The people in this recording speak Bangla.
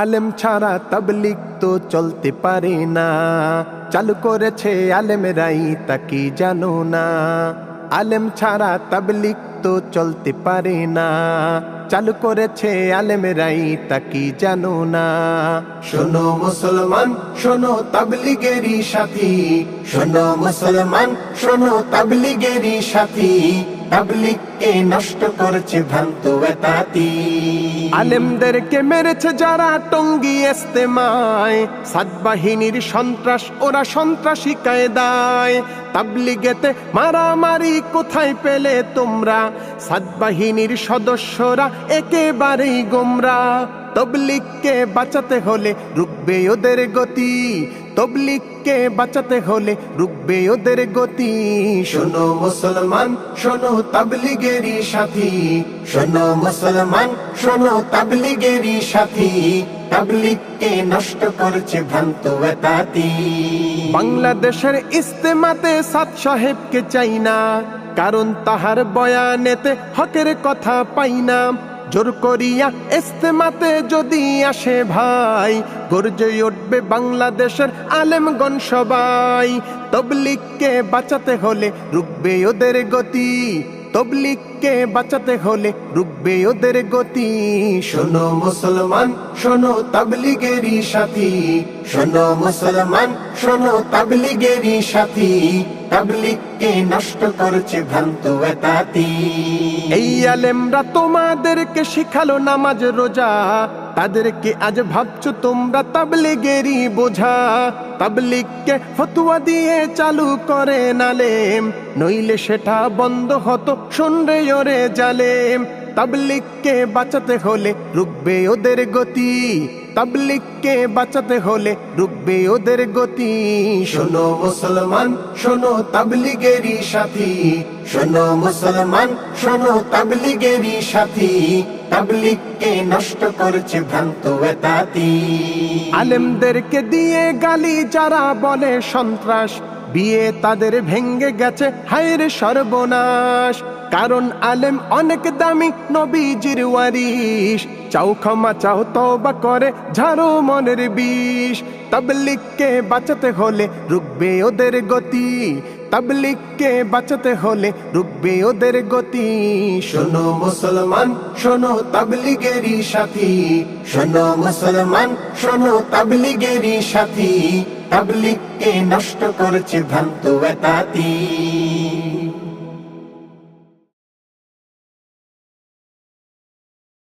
আলেম ছাড়া তাবলিগ তো চলতে পারে না, চালু করেছে আলেমরাই তা কি জানো না। আলেম ছাড়া তাবলিগ তো চলতে পারে না, চালু করেছে আলেমরাই তা কি জানো না। শোনো মুসলমান শোনো তাবলিগেরই সাথী, শোনো মুসলমান শোনো তাবলিগেরই সাথী, তাবলিগকে নষ্ট করেছে ভ্রান্ত বেতাতি। আলেমদেরকে মেরেছে যারা টঙ্গী ইস্তেমায়, সাদ বাহিনীর সন্ত্রাস ওরা সন্ত্রাসী কায়দায়। তাবলিগেতে মারামারি কোথায় পেলে তোমরা, সাদ বাহিনীর সদস্যরা একেবারেই গোমরা। তবলিগকে বাঁচাতে হলে রুখবে ওদের গতি, তবলিগকে বাঁচাতে হলে রুখবে ওদের গতি। শোনো মুসলমান শোনো তাবলিগেরই সাথী, শোনো মুসলমান শোনো তাবলিগেরই সাথী, তাবলিগকে নষ্ট করেছে ভ্রান্ত বেতাতি। বাংলাদেশের ইস্তেমাতে সাদ সাহেবকে চাই না, কারণ তাহার বয়ানেতে হকের কথা পাই না। জোর করিয়া ইস্তেমাতে যদি আসে ভাই, গর্জে উঠবে বাংলাদেশের আলেমগণ সবাই। তবলিগকে বাঁচাতে হলে রুখবে ওদের গতি, তবলিগকে বাঁচাতে হলে রুখবে ওদের গতি। শোনো মুসলমান শোনো তাবলিগেরই সাথী, শোনো মুসলমান শোনো তাবলিগেরই সাথী, তাবলিগকে নষ্ট করেছে ভ্রান্ত বেতাতি। এই আলেমরা তোমাদেরকে শিখালো নামাজ রোজা, তাদেরকে আজ ভাবছো তোমরা তাবলিগেরই বোঝা। তাবলিগকে ফতোয়া দিয়ে চালু করে আলেম, নইলে সেটা বন্ধ হতো শুনরে ওরে জালেম। তাবলিগকে বাঁচাতে হলে রুখবে ওদের গতি, তাবলিগকে বাঁচাতে হলে রুখবে ওদের গতি। শোনো মুসলমান শোনো তাবলিগেরই সাথী, শোনো মুসলমান শোনো তাবলিগেরই সাথী, তাবলিগকে নষ্ট করেছে ভ্রান্ত বেতাতি। আলেমদেরকে দিয়ে গালি যারা বলে সন্ত্রাস, বিয়ে তাদের ভেঙ্গে গেছে হায়রে সর্বনাশ। কারণ আলেম অনেক দামি নবীজির ওয়ারিশ, চাও ক্ষমা চাও তওবা করে ঝাড়ো মনের বিষ। তাবলিগকে বাঁচাতে হলে রুখবে ওদের গতি, তাবলিগকে বাঁচাতে হলে রুখবে ওদের গতি। শোনো মুসলমান শোনো তাবলিগেরই সাথী, শোনো মুসলমান শোনো তাবলিগেরই সাথী, তাবলিগকে নষ্ট করেছে ভ্রান্ত বেতাতি।